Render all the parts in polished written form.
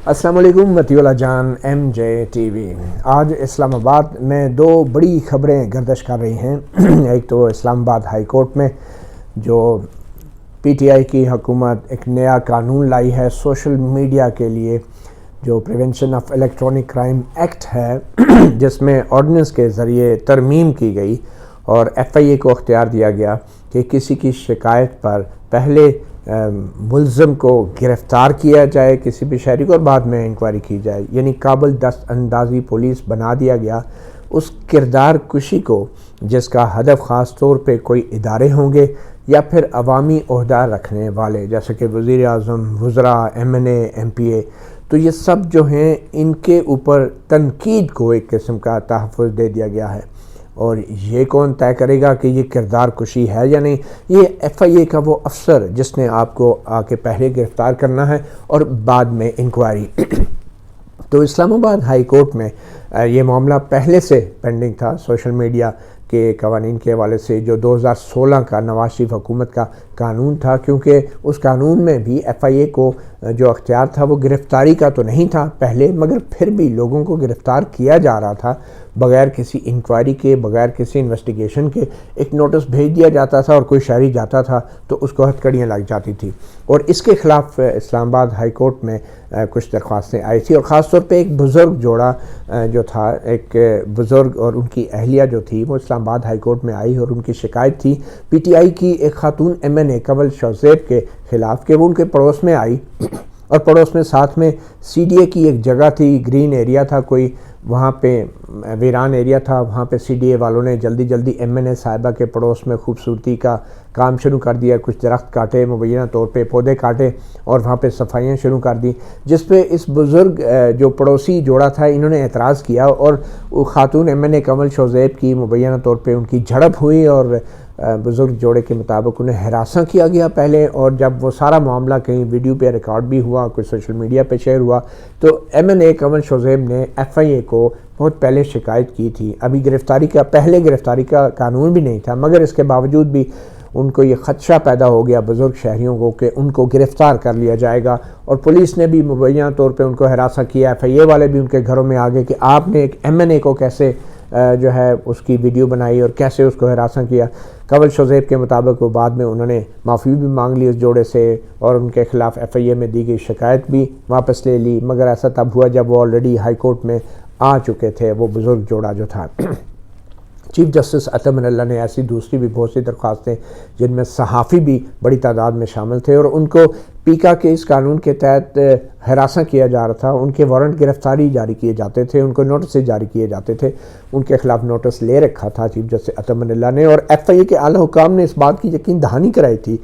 السلام علیکم مطیع جان M J T V. آج اسلام آباد میں دو بڑی خبریں گردش کر رہی ہیں۔ ایک تو اسلام آباد ہائی کورٹ میں جو پی ٹی آئی کی حکومت ایک نیا قانون لائی ہے سوشل میڈیا کے لیے، جو prevention of electronic crime act ہے، جس میں آرڈیننس کے ذریعے ترمیم کی گئی اور ایف آئی اے کو اختیار دیا گیا کہ کسی کی شکایت پر پہلے ملزم کو گرفتار کیا جائے کسی بھی شہری کو، اور بعد میں انکوائری کی جائے، یعنی قابل دست اندازی پولیس بنا دیا گیا اس کردار کشی کو جس کا ہدف خاص طور پہ کوئی ادارے ہوں گے یا پھر عوامی عہدہ رکھنے والے، جیسے کہ وزیر اعظم، وزراء، ایم این اے، ایم پی اے، تو یہ سب جو ہیں ان کے اوپر تنقید کو ایک قسم کا تحفظ دے دیا گیا ہے۔ اور یہ کون طے کرے گا کہ یہ کردار کشی ہے یا نہیں؟ یہ ایف آئی اے کا وہ افسر جس نے آپ کو آ کے پہلے گرفتار کرنا ہے اور بعد میں انکوائری۔ تو اسلام آباد ہائی کورٹ میں یہ معاملہ پہلے سے پینڈنگ تھا سوشل میڈیا کے قوانین کے حوالے سے، جو 2016 کا نواز شریف حکومت کا قانون تھا، کیونکہ اس قانون میں بھی ایف آئی اے کو جو اختیار تھا وہ گرفتاری کا تو نہیں تھا پہلے، مگر پھر بھی لوگوں کو گرفتار کیا جا رہا تھا بغیر کسی انکوائری کے، بغیر کسی انویسٹیگیشن کے۔ ایک نوٹس بھیج دیا جاتا تھا اور کوئی شہری جاتا تھا تو اس کو ہتھکڑیاں لگ جاتی تھی، اور اس کے خلاف اسلام آباد ہائی کورٹ میں کچھ درخواستیں آئی تھی، اور خاص طور پہ ایک بزرگ جوڑا جو تھا، ایک بزرگ اور ان کی اہلیہ جو تھی، وہ اسلام آباد ہائی کورٹ میں آئی اور ان کی شکایت تھی پی ٹی آئی کی ایک خاتون ایم این اے کنول شوزیب کے خلاف کہ وہ ان کے پڑوس میں آئی، اور پڑوس میں ساتھ میں سی ڈی اے کی ایک جگہ تھی، گرین ایریا تھا کوئی، وہاں پہ ویران ایریا تھا، وہاں پہ سی ڈی اے والوں نے جلدی ایم این اے صاحبہ کے پڑوس میں خوبصورتی کا کام شروع کر دیا، کچھ درخت کاٹے، مبینہ طور پہ پودے کاٹے اور وہاں پہ صفائیاں شروع کر دی، جس پہ اس بزرگ جو پڑوسی جوڑا تھا انہوں نے اعتراض کیا، اور خاتون ایم این اے کنول شوزیب کی مبینہ طور پہ ان کی جھڑپ ہوئی، اور بزرگ جوڑے کے مطابق انہیں ہراساں کیا گیا پہلے، اور جب وہ سارا معاملہ کہیں ویڈیو پہ ریکارڈ بھی ہوا، کچھ سوشل میڈیا پہ شیئر ہوا، تو ایم این اے کنول شوزیب نے ایف آئی اے کو بہت پہلے شکایت کی تھی۔ ابھی پہلے گرفتاری کا قانون بھی نہیں تھا، مگر اس کے باوجود بھی ان کو یہ خدشہ پیدا ہو گیا بزرگ شہریوں کو کہ ان کو گرفتار کر لیا جائے گا، اور پولیس نے بھی مبینہ طور پہ ان کو ہراساں کیا۔ ایف آئی اے والے بھی ان کے گھروں میں آگے کہ آپ نے ایک ایم این اے کو کیسے جو ہے اس کی ویڈیو بنائی اور کیسے اس کو ہراساں کیا۔ کنول شوزیب کے مطابق وہ بعد میں انہوں نے معافی بھی مانگ لی اس جوڑے سے، اور ان کے خلاف ایف آئی اے میں دی گئی شکایت بھی واپس لے لی، مگر ایسا تب ہوا جب وہ آلریڈی ہائی کورٹ میں آ چکے تھے، وہ بزرگ جوڑا جو تھا۔ چیف جسٹس عطا من اللہ نے ایسی دوسری بھی بہت سی درخواستیں، جن میں صحافی بھی بڑی تعداد میں شامل تھے، اور ان کو پیکا کے اس قانون کے تحت ہراساں کیا جا رہا تھا، ان کے وارنٹ گرفتاری جاری کیے جاتے تھے، ان کو نوٹسز جاری کیے جاتے تھے، ان کے خلاف نوٹس لے رکھا تھا چیف جسٹس عطا من اللہ نے، اور ایف آئی اے کے اعلیٰ حکام نے اس بات کی یقین دہانی کرائی تھی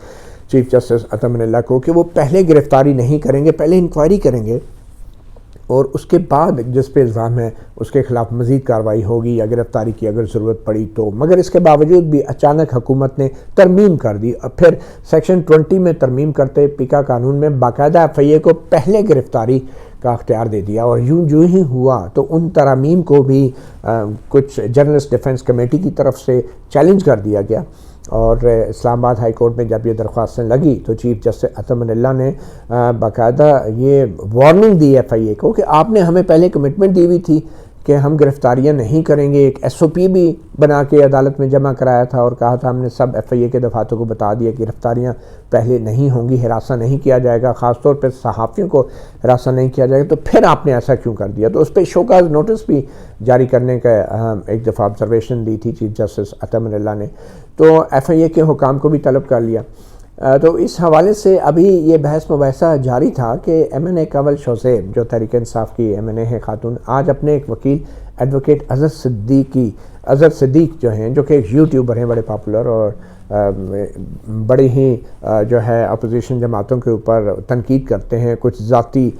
چیف جسٹس عطا من اللہ کو کہ وہ پہلے گرفتاری نہیں کریں گے، پہلے انکوائری کریں گے، اور اس کے بعد جس پہ الزام ہے اس کے خلاف مزید کارروائی ہوگی یا گرفتاری کی اگر ضرورت پڑی تو۔ مگر اس کے باوجود بھی اچانک حکومت نے ترمیم کر دی، اور پھر سیکشن 20 میں ترمیم کرتے پیکا قانون میں باقاعدہ ایف آئی اے کو پہلے گرفتاری کا اختیار دے دیا، اور جو ہی ہوا تو ان ترامیم کو بھی کچھ جرنلسٹ ڈیفنس کمیٹی کی طرف سے چیلنج کر دیا گیا، اور اسلام آباد ہائی کورٹ میں جب یہ درخواستیں لگی تو چیف جسٹس عطا من اللہ نے باقاعدہ یہ وارننگ دی ایف آئی اے کو کہ آپ نے ہمیں پہلے کمٹمنٹ دی ہوئی تھی کہ ہم گرفتاریاں نہیں کریں گے، ایک ایس او پی بھی بنا کے عدالت میں جمع کرایا تھا، اور کہا تھا ہم نے سب ایف آئی اے کے دفاتروں کو بتا دیا کہ گرفتاریاں پہلے نہیں ہوں گی، ہراساں نہیں کیا جائے گا، خاص طور پہ صحافیوں کو ہراساں نہیں کیا جائے گا، تو پھر آپ نے ایسا کیوں کر دیا؟ تو اس پہ شوکاز نوٹس بھی جاری کرنے کا ایک دفعہ آبزرویشن دی تھی چیف جسٹس عطا من اللہ نے، تو ایف آئی اے کے حکام کو بھی طلب کر لیا۔ تو اس حوالے سے ابھی یہ بحث مباحثہ جاری تھا کہ ایم این اے کنول شوزیب جو تحریک انصاف کی ایم این اے ہے خاتون، آج اپنے ایک وکیل ایڈوکیٹ اظہر صدیق جو ہیں، جو کہ ایک یوٹیوبر ہیں بڑے پاپولر، اور بڑی ہی جو ہے اپوزیشن جماعتوں کے اوپر تنقید کرتے ہیں، کچھ ذاتی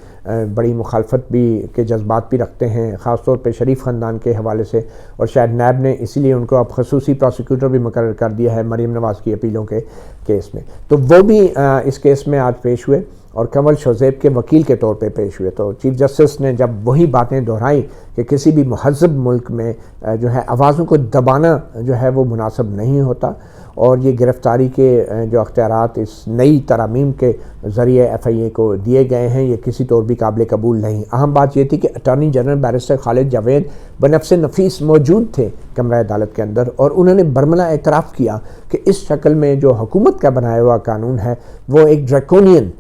بڑی مخالفت بھی کے جذبات بھی رکھتے ہیں، خاص طور پہ شریف خاندان کے حوالے سے، اور شاید نیب نے اسی لیے ان کو اب خصوصی پروسیکیوٹر بھی مقرر کر دیا ہے مریم نواز کی اپیلوں کے کیس میں، تو وہ بھی اس کیس میں آج پیش ہوئے، اور کنول شوزیب کے وکیل کے طور پہ پیش ہوئے. تو چیف جسٹس نے جب وہی باتیں دہرائی کہ کسی بھی مہذب ملک میں جو ہے آوازوں کو دبانا جو ہے وہ مناسب نہیں ہوتا، اور یہ گرفتاری کے جو اختیارات اس نئی ترامیم کے ذریعے ایف آئی اے کو دیے گئے ہیں، یہ کسی طور بھی قابل قبول نہیں. اہم بات یہ تھی کہ اٹارنی جنرل بیرسٹر خالد جاوید بنفس نفیس موجود تھے کمرہ عدالت کے اندر، اور انہوں نے برملا اعتراف کیا کہ اس شکل میں جو حکومت کا بنایا ہوا قانون ہے وہ ایک ڈریکونین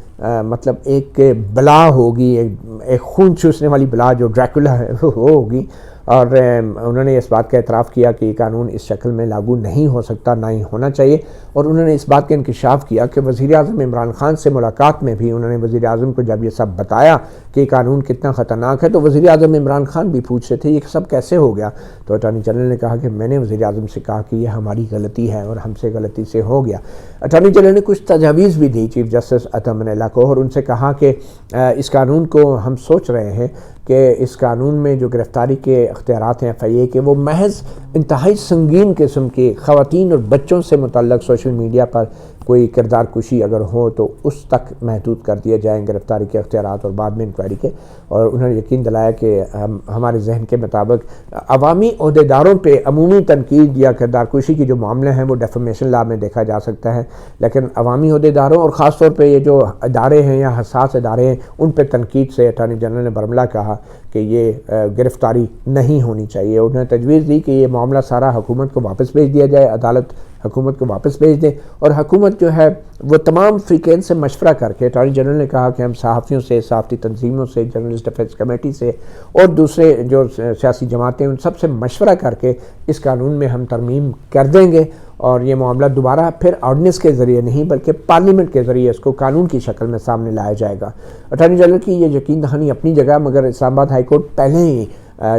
مطلب ایک بلا ہوگی، ایک خون چوسنے والی بلا جو ڈریکولا ہے وہ ہوگی. اور انہوں نے اس بات کا اعتراف کیا کہ یہ قانون اس شکل میں لاگو نہیں ہو سکتا، نہ ہی ہونا چاہیے. اور انہوں نے اس بات کا انکشاف کیا کہ وزیر اعظم عمران خان سے ملاقات میں بھی انہوں نے وزیر اعظم کو جب یہ سب بتایا کہ یہ قانون کتنا خطرناک ہے، تو وزیر اعظم عمران خان بھی پوچھ رہے تھے یہ سب کیسے ہو گیا. تو اٹارنی جنرل نے کہا کہ میں نے وزیر اعظم سے کہا کہ یہ ہماری غلطی ہے اور ہم سے غلطی سے ہو گیا. اٹارنی جنرل نے کچھ تجاویز بھی دی چیف جسٹس عطا من اللہ کو، اور ان سے کہا کہ اس قانون کو ہم سوچ رہے ہیں کہ اس قانون میں جو گرفتاری کے اختیارات ہیں ایف آئی اے کے، وہ محض انتہائی سنگین قسم کی خواتین اور بچوں سے متعلق سوشل میڈیا پر کوئی کردار کشی اگر ہو تو اس تک محدود کر دیا جائیں گرفتاری کے اختیارات اور بعد میں انکوائری کے. اور انہوں نے یقین دلایا کہ ہمارے ذہن کے مطابق عوامی عہدیداروں پہ عمومی تنقید یا کردار کشی کی جو معاملے ہیں وہ ڈیفیمیشن لا میں دیکھا جا سکتا ہے، لیکن عوامی عہدیداروں اور خاص طور پہ یہ جو ادارے ہیں یا حساس ادارے ہیں ان پہ تنقید سے اٹارنی جنرل نے برملا کہا کہ یہ گرفتاری نہیں ہونی چاہیے. انہوں نے تجویز دی کہ یہ معاملہ سارا حکومت کو واپس بھیج دیا جائے، عدالت حکومت کو واپس بھیج دیں، اور حکومت جو ہے وہ تمام فریقین سے مشورہ کر کے، اٹارنی جنرل نے کہا کہ ہم صحافیوں سے، صحافتی تنظیموں سے، جرنلسٹ ڈیفنس کمیٹی سے اور دوسرے جو سیاسی جماعتیں ان سب سے مشورہ کر کے اس قانون میں ہم ترمیم کر دیں گے، اور یہ معاملہ دوبارہ پھر آرڈیننس کے ذریعے نہیں بلکہ پارلیمنٹ کے ذریعے اس کو قانون کی شکل میں سامنے لایا جائے گا. اٹارنی جنرل کی یہ یقین دہانی اپنی جگہ، مگر اسلام آباد ہائی کورٹ پہلے ہی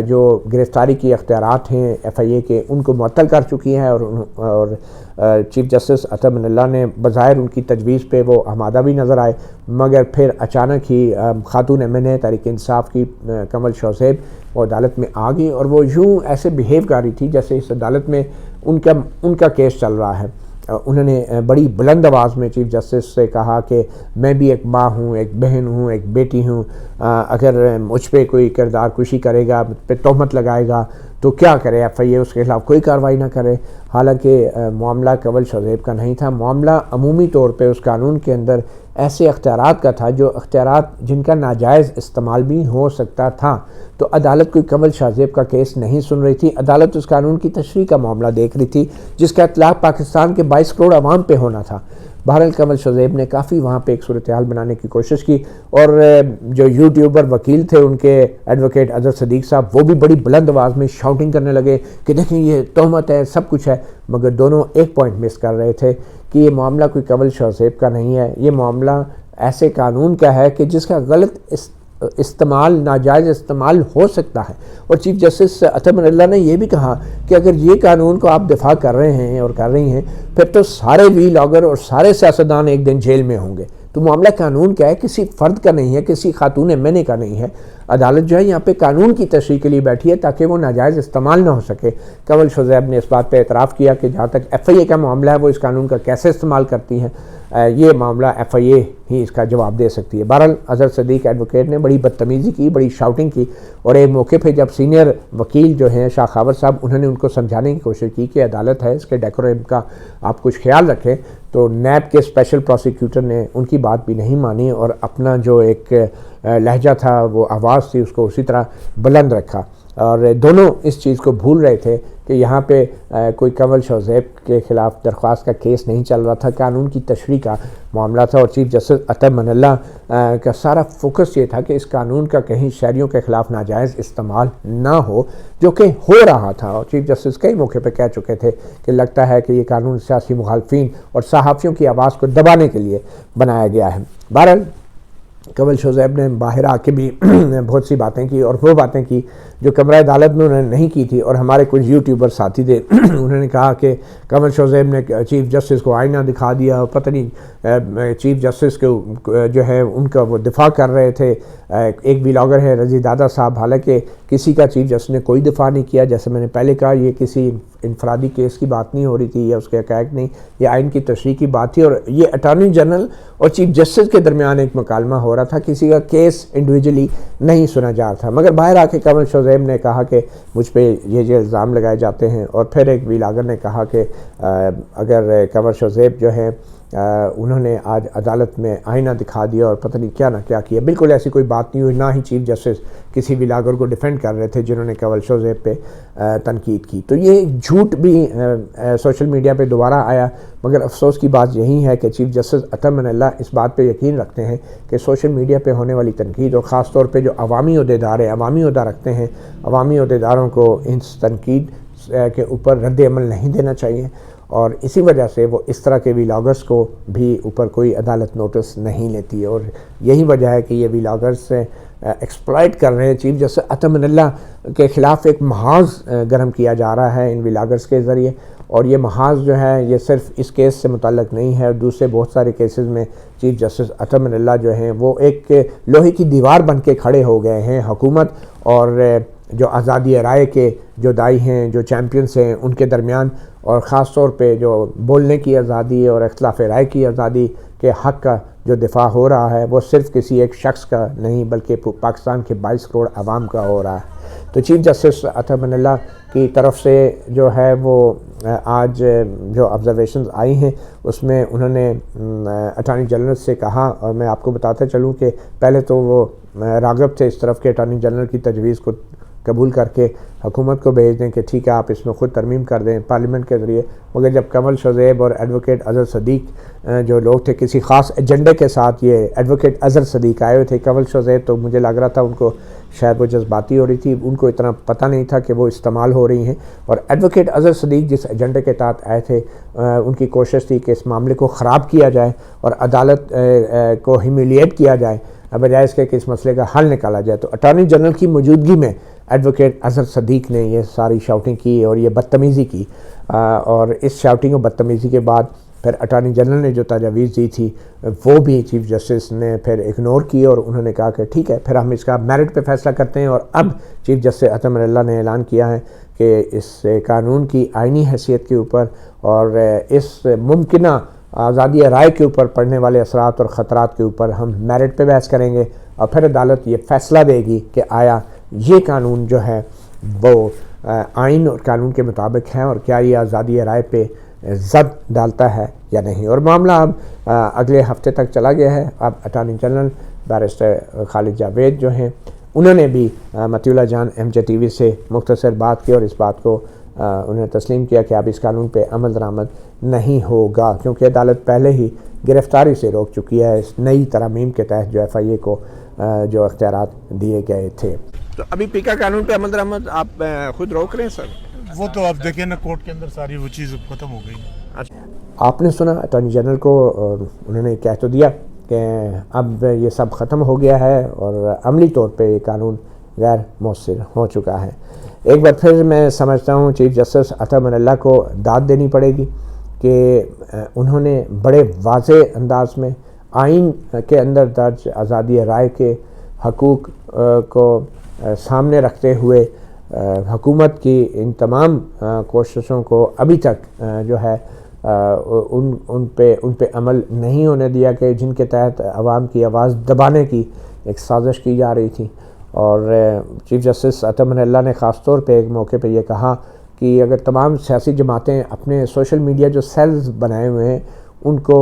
جو گرفتاری کی اختیارات ہیں ایف آئی اے کے ان کو معطل کر چکی ہے، اور چیف جسٹس عطا من اللہ نے بظاہر ان کی تجویز پہ وہ آمادہ بھی نظر آئے، مگر پھر اچانک ہی خاتون ایم این اے تحریک انصاف کی کنول شوزیب وہ عدالت میں آ گئی، اور وہ یوں ایسے بیہیو کر رہی تھی جیسے اس عدالت میں ان کا کیس چل رہا ہے. انہوں نے بڑی بلند آواز میں چیف جسٹس سے کہا کہ میں بھی ایک ماں ہوں، ایک بہن ہوں، ایک بیٹی ہوں، اگر مجھ پہ کوئی کردار کشی کرے گا، مجھ پہ تہمت لگائے گا تو کیا کرے ایف آئی اے، اس کے خلاف کوئی کارروائی نہ کرے. حالانکہ معاملہ کنول شوزیب کا نہیں تھا، معاملہ عمومی طور پہ اس قانون کے اندر ایسے اختیارات کا تھا جو اختیارات جن کا ناجائز استعمال بھی ہو سکتا تھا. تو عدالت کوئی کنول شوزیب کا کیس نہیں سن رہی تھی، عدالت اس قانون کی تشریح کا معاملہ دیکھ رہی تھی جس کا اطلاق پاکستان کے 22 کروڑ عوام پہ ہونا تھا. بہرحال کنول شوزیب نے کافی وہاں پہ ایک صورتحال بنانے کی کوشش کی، اور جو یوٹیوبر وکیل تھے ان کے ایڈوکیٹ اظہر صدیق صاحب، وہ بھی بڑی بلند آواز میں شاؤٹنگ کرنے لگے کہ دیکھیں یہ تہمت ہے، سب کچھ ہے، مگر دونوں ایک پوائنٹ مس کر رہے تھے کہ یہ معاملہ کوئی کنول شوزیب کا نہیں ہے، یہ معاملہ ایسے قانون کا ہے کہ جس کا غلط استعمال، ناجائز استعمال ہو سکتا ہے. اور چیف جسٹس عطا من اللہ نے یہ بھی کہا کہ اگر یہ قانون کو آپ دفاع کر رہے ہیں اور کر رہی ہیں پھر تو سارے وی لاگر اور سارے سیاستدان ایک دن جیل میں ہوں گے. تو معاملہ قانون کا ہے، کسی فرد کا نہیں ہے، کسی خاتون ایم این اے کا نہیں ہے. عدالت جو ہے یہاں پہ قانون کی تشریح کے لیے بیٹھی ہے تاکہ وہ ناجائز استعمال نہ ہو سکے. کنول شوزیب نے اس بات پہ اعتراف کیا کہ جہاں تک ایف آئی اے کا معاملہ ہے وہ اس قانون کا کیسے استعمال کرتی ہیں، یہ معاملہ ایف آئی اے ہی اس کا جواب دے سکتی ہے. بہرحال اظہر صدیق ایڈوکیٹ نے بڑی بدتمیزی کی، بڑی شاؤٹنگ کی، اور ایک موقع پہ جب سینئر وکیل جو ہیں شاہ خاور صاحب، انہوں نے ان کو سمجھانے کی کوشش کی کہ عدالت ہے، اس کے ڈیکورم کا آپ کچھ خیال رکھیں، تو نیب کے اسپیشل پروسیکیوٹر نے ان کی بات بھی نہیں مانی اور اپنا جو ایک لہجہ تھا، وہ آواز تھی، اس کو اسی طرح بلند رکھا. اور دونوں اس چیز کو بھول رہے تھے کہ یہاں پہ کوئی کنول شوزیب کے خلاف درخواست کا کیس نہیں چل رہا تھا، قانون کی تشریح کا معاملہ تھا. اور چیف جسٹس عطا من اللہ کا سارا فوکس یہ تھا کہ اس قانون کا کہیں شہریوں کے خلاف ناجائز استعمال نہ ہو، جو کہ ہو رہا تھا. اور چیف جسٹس کئی موقع پہ کہہ چکے تھے کہ لگتا ہے کہ یہ قانون سیاسی مخالفین اور صحافیوں کی آواز کو دبانے کے لیے بنایا گیا ہے. بہرحال کنول شوزیب نے باہر آ کے بھی بہت سی باتیں کی، اور وہ باتیں کی جو کمرہ عدالت میں انہوں نے نہیں کی تھی. اور ہمارے کچھ یوٹیوبر ساتھی تھے انہوں نے کہا کہ کنول شوزیب نے چیف جسٹس کو آئینہ دکھا دیا، اور پتہ نہیں چیف جسٹس کو جو ہے ان کا وہ دفاع کر رہے تھے. ایک ولاگر ہے رضی دادا صاحب، حالانکہ کسی کا چیف جسٹس نے کوئی دفاع نہیں کیا. جیسے میں نے پہلے کہا، یہ کسی انفرادی کیس کی بات نہیں ہو رہی تھی یا اس کے حقائق نہیں، یہ آئین کی تشریح کی بات تھی. اور یہ اٹارنی جنرل اور چیف جسٹس کے درمیان ایک مکالمہ ہو رہا تھا، کسی کا کیس انڈیویجولی نہیں سنا جا رہا تھا. مگر باہر آ کے کنول شوزیب نے کہا کہ مجھ پہ یہ الزام لگائے جاتے ہیں. اور پھر ایک ولاگر نے کہا کہ اگر کنول شوزیب جو ہے انہوں نے آج عدالت میں آئینہ دکھا دیا اور پتہ نہیں کیا نہ کیا کیا. بالکل ایسی کوئی بات نہیں ہوئی، نہ ہی چیف جسٹس کسی ولاگر کو ڈیفینڈ کر رہے تھے جنہوں نے کنول شوزیب پہ تنقید کی. تو یہ جھوٹ بھی سوشل میڈیا پہ دوبارہ آیا. مگر افسوس کی بات یہی ہے کہ چیف جسٹس عطا من اللہ اس بات پہ یقین رکھتے ہیں کہ سوشل میڈیا پہ ہونے والی تنقید، اور خاص طور پہ جو عوامی عہدیدار ہیں، عوامی عہدہ رکھتے ہیں، عوامی عہدیداروں کو اس تنقید کے اوپر رد عمل نہیں دینا چاہیے. اور اسی وجہ سے وہ اس طرح کے ولاگرز کو بھی اوپر کوئی عدالت نوٹس نہیں لیتی ہے. اور یہی وجہ ہے کہ یہ ولاگرز ایکسپلائٹ کر رہے ہیں. چیف جسٹس عطا من اللہ کے خلاف ایک محاذ گرم کیا جا رہا ہے ان ولاگرز کے ذریعے. اور یہ محاذ جو ہے یہ صرف اس کیس سے متعلق نہیں ہے، دوسرے بہت سارے کیسز میں چیف جسٹس عطا من اللہ جو ہیں وہ ایک لوہے کی دیوار بن کے کھڑے ہو گئے ہیں حکومت اور جو آزادی رائے کے جو دائی ہیں، جو چیمپئنز ہیں، ان کے درمیان. اور خاص طور پہ جو بولنے کی آزادی اور اختلاف رائے کی آزادی کے حق کا جو دفاع ہو رہا ہے وہ صرف کسی ایک شخص کا نہیں بلکہ پاکستان کے 22 کروڑ عوام کا ہو رہا ہے. تو چیف جسٹس عطا من اللہ کی طرف سے جو ہے وہ آج جو آبزرویشنز آئی ہیں اس میں انہوں نے اٹارنی جنرل سے کہا، اور میں آپ کو بتاتا چلوں کہ پہلے تو وہ راغب تھے اس طرف کے اٹارنی جنرل کی تجویز کو قبول کر کے حکومت کو بھیج دیں کہ ٹھیک ہے آپ اس میں خود ترمیم کر دیں پارلیمنٹ کے ذریعے. مگر جب کنول شوزیب اور ایڈوکیٹ اظہر صدیق جو لوگ تھے، کسی خاص ایجنڈے کے ساتھ یہ ایڈوکیٹ اظہر صدیق آئے ہوئے تھے. کنول شوزیب تو مجھے لگ رہا تھا ان کو شاید وہ جذباتی ہو رہی تھی، ان کو اتنا پتہ نہیں تھا کہ وہ استعمال ہو رہی ہیں. اور ایڈوکیٹ اظہر صدیق جس ایجنڈے کے تحت آئے تھے ان کی کوشش تھی کہ اس معاملے کو خراب کیا جائے اور عدالت کو ہیومیلیٹ کیا جائے بجائے اس کے کہ اس مسئلے کا حل نکالا جائے. تو اٹارنی جنرل کی موجودگی میں ایڈوکیٹ اظہر صدیق نے یہ ساری شاؤٹنگ کی اور یہ بدتمیزی کی. اور اس شاؤٹنگ اور بدتمیزی کے بعد پھر اٹارنی جنرل نے جو تجاویز دی تھی وہ بھی چیف جسٹس نے پھر اگنور کی، اور انہوں نے کہا کہ ٹھیک ہے پھر ہم اس کا میرٹ پہ فیصلہ کرتے ہیں. اور اب چیف جسٹس عطا من اللہ نے اعلان کیا ہے کہ اس قانون کی آئینی حیثیت کے اوپر اور اس ممکنہ آزادی رائے کے اوپر پڑنے والے اثرات اور خطرات کے اوپر ہم میرٹ پہ بحث کریں گے. اور پھر عدالت یہ فیصلہ دے گی کہ آیا یہ قانون جو ہے وہ آئین اور قانون کے مطابق ہے اور کیا یہ آزادی رائے پہ زد ڈالتا ہے یا نہیں. اور معاملہ اب اگلے ہفتے تک چلا گیا ہے. اب اٹارنی جنرل بیرسٹر خالد جاوید جو ہیں انہوں نے بھی مطیع اللہ جان MJ TV سے مختصر بات کی اور اس بات کو انہوں نے تسلیم کیا کہ اب اس قانون پہ عمل درآمد نہیں ہوگا، کیونکہ عدالت پہلے ہی گرفتاری سے روک چکی ہے اس نئی ترامیم کے تحت جو FIA کو جو اختیارات دیے گئے تھے. تو ابھی پیکا قانون پہ عمل درآمد آپ خود روک رہے ہیں سر؟ وہ تو آپ دیکھیں نا کورٹ کے اندر ساری وہ چیز ختم ہو گئی. آپ نے سنا اٹارنی جنرل کو انہوں نے کہہ تو دیا کہ اب یہ سب ختم ہو گیا ہے اور عملی طور پہ یہ قانون غیر مؤثر ہو چکا ہے. ایک بار پھر میں سمجھتا ہوں چیف جسٹس عطا من اللہ کو داد دینی پڑے گی کہ انہوں نے بڑے واضح انداز میں آئین کے اندر درج آزادی رائے کے حقوق کو سامنے رکھتے ہوئے حکومت کی ان تمام کوششوں کو ابھی تک جو ہے ان پہ عمل نہیں ہونے دیا کہ جن کے تحت عوام کی آواز دبانے کی ایک سازش کی جا رہی تھی. اور چیف جسٹس عطا من اللہ نے خاص طور پہ ایک موقع پہ یہ کہا کہ اگر تمام سیاسی جماعتیں اپنے سوشل میڈیا جو سیلز بنائے ہوئے ہیں ان کو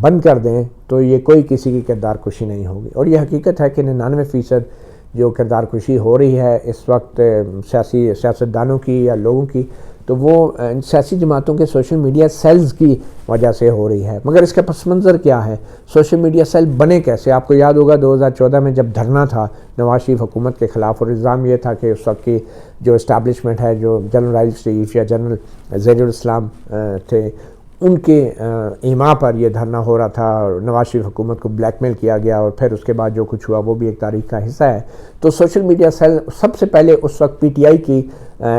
بند کر دیں تو یہ کوئی کسی کی کردار کشی نہیں ہوگی. اور یہ حقیقت ہے کہ 99% جو کردار کشی ہو رہی ہے اس وقت سیاستدانوں کی یا لوگوں کی تو وہ سیاسی جماعتوں کے سوشل میڈیا سیلز کی وجہ سے ہو رہی ہے. مگر اس کا پس منظر کیا ہے؟ سوشل میڈیا سیل بنے کیسے؟ آپ کو یاد ہوگا 2014 میں جب دھرنا تھا نواز شریف حکومت کے خلاف اور الزام یہ تھا کہ اس وقت کی جو اسٹیبلشمنٹ ہے جو جنرل رائل چیف یا جنرل زیر الاسلام تھے ان کے ایما پر یہ دھرنا ہو رہا تھا اور نواز شریف حکومت کو بلیک میل کیا گیا، اور پھر اس کے بعد جو کچھ ہوا وہ بھی ایک تاریخ کا حصہ ہے. تو سوشل میڈیا سیل سب سے پہلے اس وقت پی ٹی آئی کی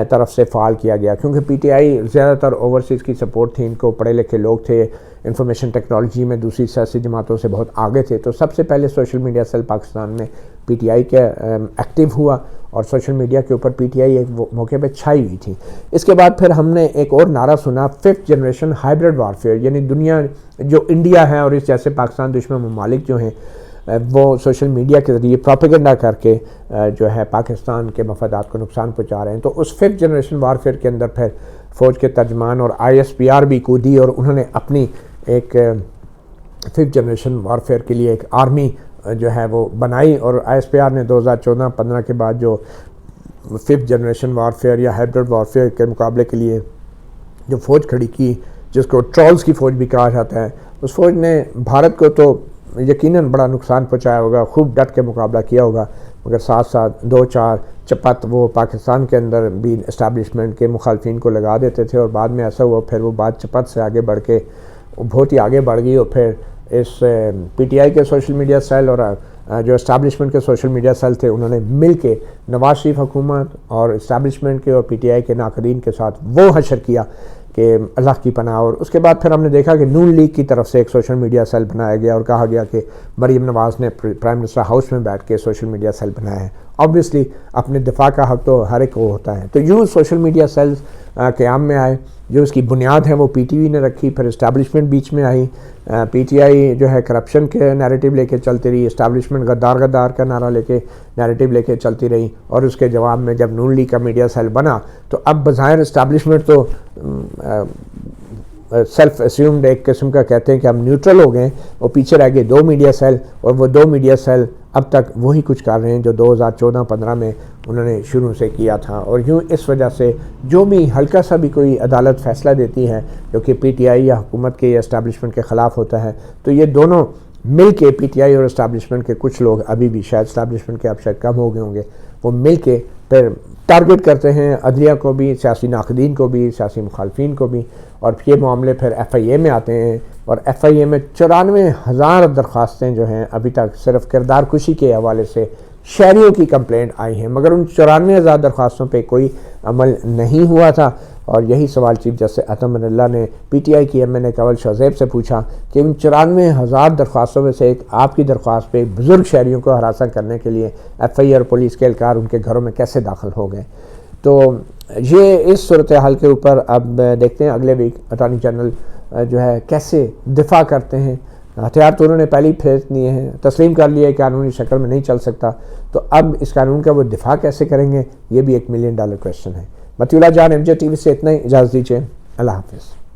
طرف سے فعال کیا گیا، کیونکہ پی ٹی آئی زیادہ تر اوورسیز کی سپورٹ تھی، ان کو پڑھے لکھے لوگ تھے، انفارمیشن ٹیکنالوجی میں دوسری سیاسی جماعتوں سے بہت آگے تھے. تو سب سے پہلے سوشل میڈیا سیل پاکستان میں پی ٹی آئی کا ایکٹیو ہوا، اور سوشل میڈیا کے اوپر پی ٹی آئی ایک موقع پہ چھائی ہوئی تھی. اس کے بعد پھر ہم نے ایک اور نعرہ سنا، 5th جنریشن ہائبرڈ وارفیئر، یعنی دنیا جو انڈیا ہے اور اس جیسے پاکستان دشمن ممالک جو ہیں وہ سوشل میڈیا کے ذریعے پروپیگنڈا کر کے جو ہے پاکستان کے مفادات کو نقصان پہنچا رہے ہیں. تو اس 5th جنریشن وارفیئر کے اندر پھر فوج کے ترجمان اور آئی ایس پی آر بھی کودی، اور انہوں نے اپنی ایک 5th جنریشن وارفیئر کے لیے ایک آرمی جو ہے وہ بنائی. اور آئی ایس پی آر نے 2014-15 کے بعد جو 5th جنریشن وارفیئر یا ہائبرڈ وارفیئر کے مقابلے کے لیے جو فوج کھڑی کی، جس کو ٹرولز کی فوج بھی کہا جاتا ہے، اس فوج نے بھارت کو تو یقیناً بڑا نقصان پہنچایا ہوگا، خوب ڈٹ کے مقابلہ کیا ہوگا، مگر ساتھ ساتھ 2-4 چپت وہ پاکستان کے اندر بھی اسٹیبلشمنٹ کے مخالفین کو لگا دیتے تھے. اور بعد میں ایسا ہوا پھر وہ بات چپت سے آگے بڑھ کے بہت ہی آگے بڑھ گئی، اور پھر اس پی ٹی آئی کے سوشل میڈیا سیل اور جو اسٹیبلشمنٹ کے سوشل میڈیا سیل تھے، انہوں نے مل کے نواز شریف حکومت اور اسٹیبلشمنٹ کے اور پی ٹی آئی کے ناقدین کے ساتھ وہ حشر کیا کہ اللہ کی پناہ. اور اس کے بعد پھر ہم نے دیکھا کہ نون لیگ کی طرف سے ایک سوشل میڈیا سیل بنایا گیا، اور کہا گیا کہ مریم نواز نے پرائم منسٹر ہاؤس میں بیٹھ کے سوشل میڈیا سیل بنایا ہے. آبویسلی اپنے دفاع کا حق تو ہر ایک کو ہوتا ہے. تو یوں سوشل میڈیا سیلز قیام میں آئے. جو اس کی بنیاد ہے وہ پی ٹی وی نے رکھی، پھر اسٹیبلشمنٹ بیچ میں آئی. پی ٹی آئی جو ہے کرپشن کے نیریٹو لے کے چلتی رہی، اسٹیبلشمنٹ غدار کا نعرہ لے کے نیریٹو لے کے چلتی رہی. اور اس کے جواب میں جب نون لیگ کا میڈیا سیل بنا تو اب بظاہر اسٹیبلشمنٹ تو سیلف اسیومڈ ایک قسم کا کہتے ہیں کہ ہم نیوٹرل ہو گئے، اور پیچھے رہ گئے 2 میڈیا سیل، اور وہ 2 میڈیا سیل اب تک وہی کچھ کر رہے ہیں جو 2014-15 میں انہوں نے شروع سے کیا تھا. اور یوں اس وجہ سے جو بھی ہلکا سا بھی کوئی عدالت فیصلہ دیتی ہے جو کہ پی ٹی آئی یا حکومت کے یا اسٹیبلشمنٹ کے خلاف ہوتا ہے، تو یہ دونوں مل کے پی ٹی آئی اور اسٹیبلشمنٹ کے کچھ لوگ ابھی بھی شاید اسٹیبلشمنٹ کے اب شاید کم ہو گئے ہوں گے، وہ مل کے پھر ٹارگٹ کرتے ہیں عدلیہ کو بھی، سیاسی ناقدین کو بھی، سیاسی مخالفین کو بھی. اور یہ معاملے پھر ایف آئی اے میں آتے ہیں، اور ایف آئی اے میں 94,000 درخواستیں جو ہیں ابھی تک صرف کردار کشی کے حوالے سے شہریوں کی کمپلینٹ آئی ہیں، مگر ان 94,000 درخواستوں پہ کوئی عمل نہیں ہوا تھا. اور یہی سوال چیف جسٹس عطا من اللہ نے پی ٹی آئی کی ایم این اے کنول شوزیب سے پوچھا کہ ان 94,000 درخواستوں میں سے ایک آپ کی درخواست پہ بزرگ شہریوں کو ہراساں کرنے کے لیے ایف آئی اے اور پولیس کے اہلکار ان کے گھروں میں کیسے داخل ہو گئے. تو یہ اس صورتحال کے اوپر اب دیکھتے ہیں اگلے ویک اٹارنی جنرل جو ہے کیسے دفاع کرتے ہیں. ہتھیار تو انہوں نے پہلے ہی پھینک دیے ہیں، تسلیم کر لیا ہے کہ قانونی شکل میں نہیں چل سکتا، تو اب اس قانون کا وہ دفاع کیسے کریں گے، یہ بھی $1 ملین کویسچن ہے. مطیع اللہ جان، ایم جے ٹی وی سے اتنا ہی، اجازت دیجیے، اللہ حافظ.